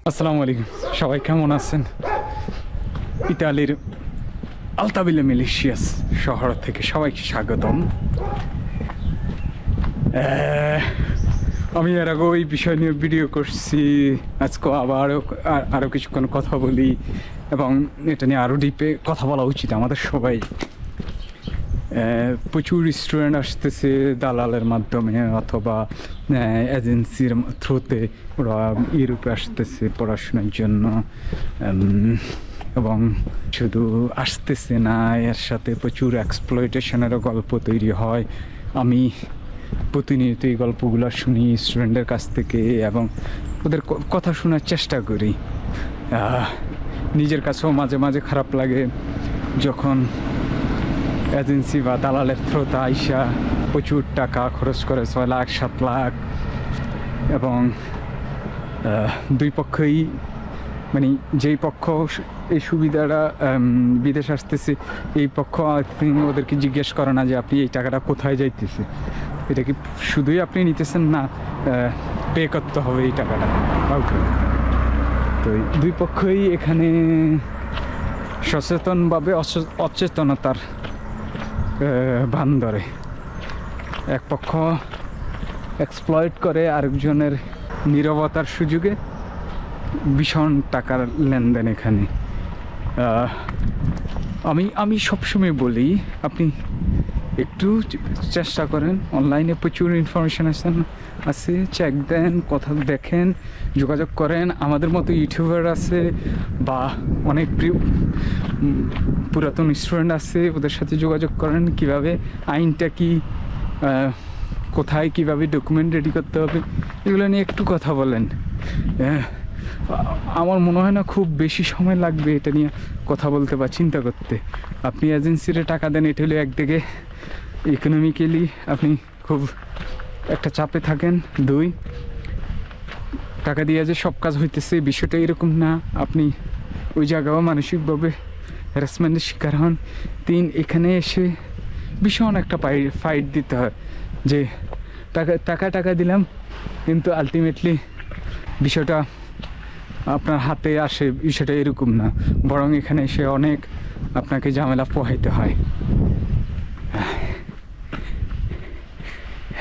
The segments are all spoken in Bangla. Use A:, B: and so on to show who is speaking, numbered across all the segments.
A: আসসালামু আলাইকুম, সবাই কেমন আছেন? ইতালির আলতাবিলে মিলিশিয়াস শহর থেকে সবাইকে স্বাগতম। আমি এর আগে ওই বিষয় নিয়ে ভিডিও করছি, আজকে আরও কিছুক্ষণ কথা বলি এবং এটা নিয়ে আরও ডিপে কথা বলা উচিত আমাদের সবাই। প্রচুর স্টুডেন্ট আসতেছে দালালের মাধ্যমে অথবা এজেন্সির থ্রুতে, ওরা ইউরোপে আসতেছে পড়াশোনার জন্য এবং শুধু আসতেছে না, এর সাথে প্রচুর এক্সপ্লয়টেশনেরও গল্প তৈরি হয়। আমি প্রতিনিয়ত এই গল্পগুলো শুনি স্টুডেন্টের কাছ থেকে এবং ওদের কথা শোনার চেষ্টা করি। নিজের কাছেও মাঝে মাঝে খারাপ লাগে যখন এজেন্সি বা দালালের থ্রোতে আইসা প্রচুর টাকা খরচ করে, 6 লাখ 7 লাখ, এবং দুই পক্ষই মানে যেই পক্ষ এই সুবিধাটা বিদেশ আসতেছে এই পক্ষ ওদেরকে জিজ্ঞেস করে না যে আপনি এই টাকাটা কোথায় যাইতেছে, এটা কি শুধুই আপনি নিতেছেন না পে করতে হবে এই টাকাটা। ওকে, তো দুই পক্ষই এখানে সচেতনভাবে অচেতনতার ভান ধরে। এক পক্ষ এক্সপ্লয়েট করে আরেকজনের নীরবতার সুযোগে ভীষণ টাকার লেনদেন এখানে। আমি সবসময় বলি আপনি একটু চেষ্টা করেন, অনলাইনে প্রচুর ইনফরমেশান আছে, চেক দেন, কথা দেখেন, যোগাযোগ করেন। আমাদের মতো ইউটিউবার আছে বা অনেক পুরাতন স্টুডেন্ট আছে, ওদের সাথে যোগাযোগ করেন কিভাবে আইনটা কি, কোথায় কিভাবে ডকুমেন্ট রেডি করতে হবে, এগুলো নিয়ে একটু কথা বলেন। আমার মনে হয় না খুব বেশি সময় লাগবে এটা নিয়ে কথা বলতে বা চিন্তা করতে। আপনি এজেন্সিরে টাকা দেন, এটা হলে একদিকে ইকোনমিক্যালি আপনি খুব একটা চাপে থাকেন। 2, টাকা দিয়ে যে সব কাজ হইতেছে বিষয়টা এরকম না, আপনি ওই জায়গাও মানসিকভাবে হ্যারাসমেন্টের শিকার হন। 3, এখানে এসে ভীষণ একটা ফাইট দিতে হয় যে টাকা দিলাম, কিন্তু আলটিমেটলি বিষয়টা আপনার হাতে আসে, বিষয়টা এরকম না, বরং এখানে এসে অনেক আপনাকে ঝামেলা পোহাইতে হয়।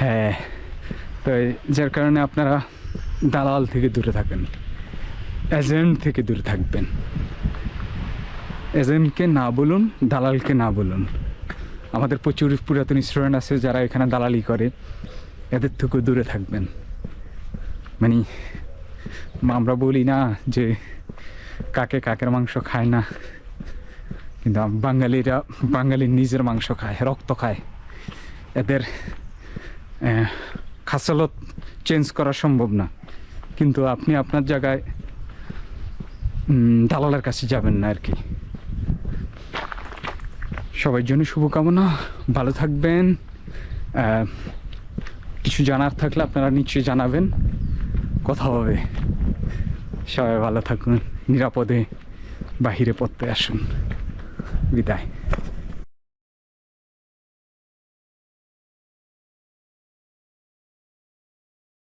A: হ্যাঁ, তো যার কারণে আপনারা দালাল থেকে দূরে থাকেন, এজেন্ট থেকে দূরে থাকবেন। এজেন্টকে না বলুন, দালালকে না বলুন। আমাদের প্রচুর পুরাতন স্টুডেন্ট আছে যারা এখানে দালালি করে, এদের থেকেও দূরে থাকবেন। মানে আমরা বলি না যে কাকের মাংস খায় না, কিন্তু বাঙালির নিজের মাংস খায়, রক্ত খায়। এদের খাসালত চেঞ্জ করা সম্ভব না, কিন্তু আপনি আপনার জায়গায় দালালের কাছে যাবেন না আর কি। সবার জন্য শুভকামনা, ভালো থাকবেন। কিছু জানার থাকলে আপনারা নিশ্চয়ই জানাবেন, কথা হবে। সবাই ভালো থাকুন, নিরাপদে বাহিরে পড়তে আসুন। বিদায়।